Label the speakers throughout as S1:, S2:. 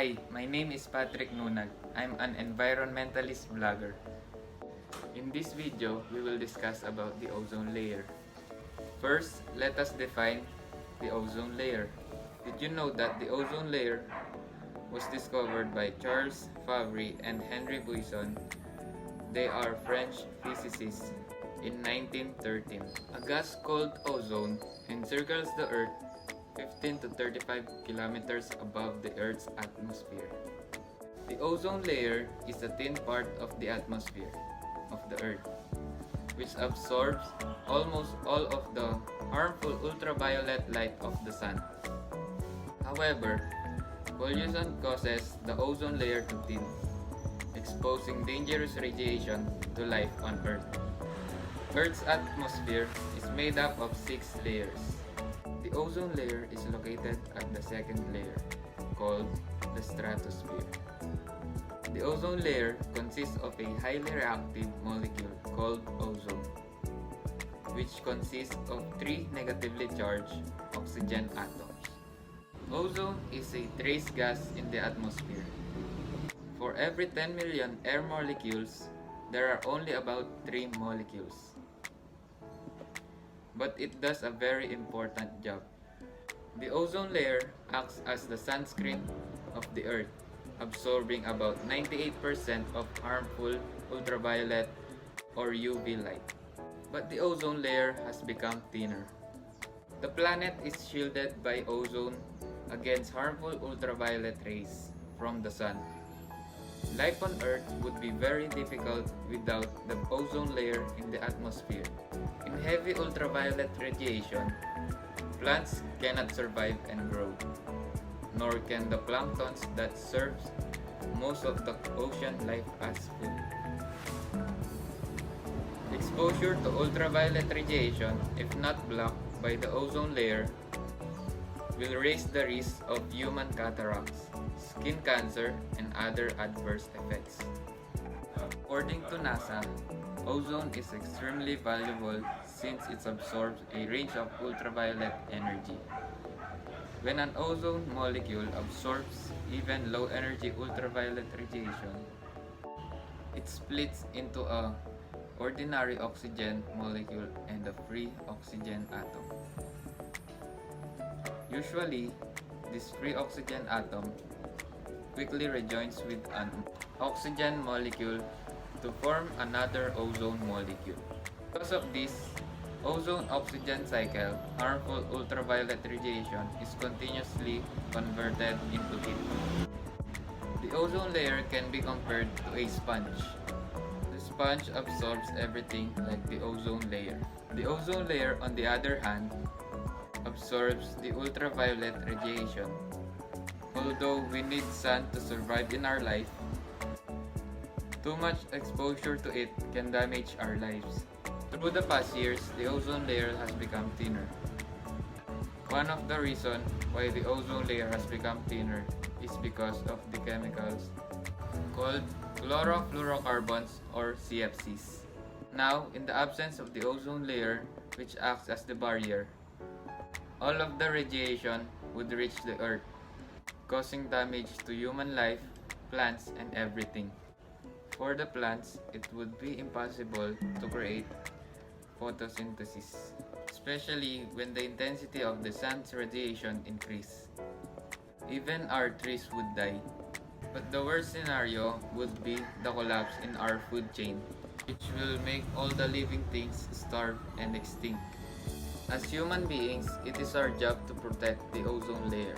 S1: Hi, my name is Patrick Nunag. I'm an environmentalist vlogger. In this video, we will discuss about the ozone layer. First, let us define the ozone layer. Did you know that the ozone layer was discovered by Charles Fabry and Henry Buisson? They are French physicists in 1913. A gas called ozone encircles the Earth 15 to 35 kilometers above the Earth's atmosphere. The ozone layer is a thin part of the atmosphere of the Earth, which absorbs almost all of the harmful ultraviolet light of the sun. However, pollution causes the ozone layer to thin, exposing dangerous radiation to life on Earth. Earth's atmosphere is made up of 6 layers. The ozone layer is located at the second layer, called the stratosphere. The ozone layer consists of a highly reactive molecule called ozone, which consists of 3 negatively charged oxygen atoms. Ozone is a trace gas in the atmosphere. For every 10 million air molecules, there are only about 3 molecules. But it does a very important job. The ozone layer acts as the sunscreen of the Earth, absorbing about 98% of harmful ultraviolet or UV light. But the ozone layer has become thinner. The planet is shielded by ozone against harmful ultraviolet rays from the sun. Life on Earth would be very difficult without the ozone layer in the atmosphere. In heavy ultraviolet radiation, plants cannot survive and grow, nor can the planktons that serves most of the ocean life as food. Exposure to ultraviolet radiation, if not blocked by the ozone layer, will raise the risk of human cataracts, skin cancer, and other adverse effects. According to NASA, ozone is extremely valuable since it absorbs a range of ultraviolet energy. When an ozone molecule absorbs even low-energy ultraviolet radiation, it splits into a ordinary oxygen molecule and a free oxygen atom. Usually, this free oxygen atom quickly rejoins with an oxygen molecule to form another ozone molecule. Because of this ozone-oxygen cycle, harmful ultraviolet radiation is continuously converted into heat. The ozone layer can be compared to a sponge. The sponge absorbs everything like the ozone layer. The ozone layer, on the other hand, absorbs the ultraviolet radiation. Although we need sun to survive in our life, too much exposure to it can damage our lives. Through the past years, the ozone layer has become thinner. One of the reasons why the ozone layer has become thinner is because of the chemicals called chlorofluorocarbons or CFCs. Now, in the absence of the ozone layer, which acts as the barrier, all of the radiation would reach the Earth, causing damage to human life, plants, and everything. For the plants, it would be impossible to create photosynthesis, especially when the intensity of the sun's radiation increases. Even our trees would die. But the worst scenario would be the collapse in our food chain, which will make all the living things starve and extinct. As human beings, it is our job to protect the ozone layer.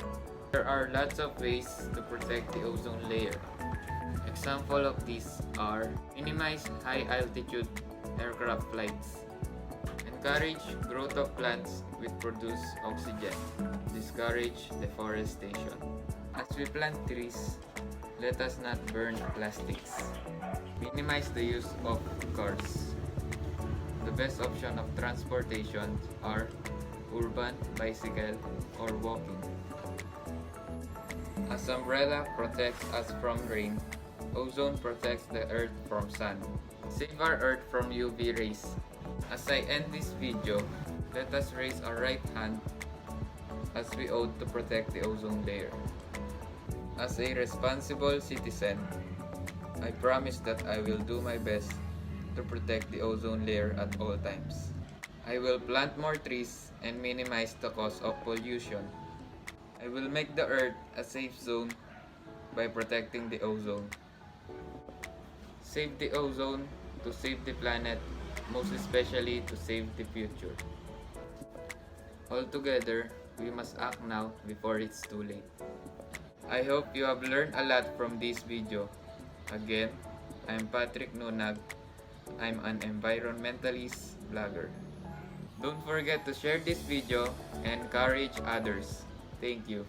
S1: There are lots of ways to protect the ozone layer. Example of these are: minimize high-altitude aircraft flights, encourage growth of plants which produce oxygen, discourage deforestation. As we plant trees, let us not burn plastics. Minimize the use of cars. The best option of transportation are urban, bicycle, or walking. As umbrella protects us from rain, ozone protects the earth from sun. Save our earth from UV rays. As I end this video, let us raise our right hand as we oath to protect the ozone layer. As a responsible citizen, I promise that I will do my best to protect the ozone layer at all times. I will plant more trees and minimize the cause of pollution. I will make the earth a safe zone by protecting the ozone. Save the ozone to save the planet, most especially to save the future. Altogether, we must act now before it's too late. I hope you have learned a lot from this video. Again, I'm Patrick Nunag. I'm an environmentalist vlogger. Don't forget to share this video and encourage others. Thank you.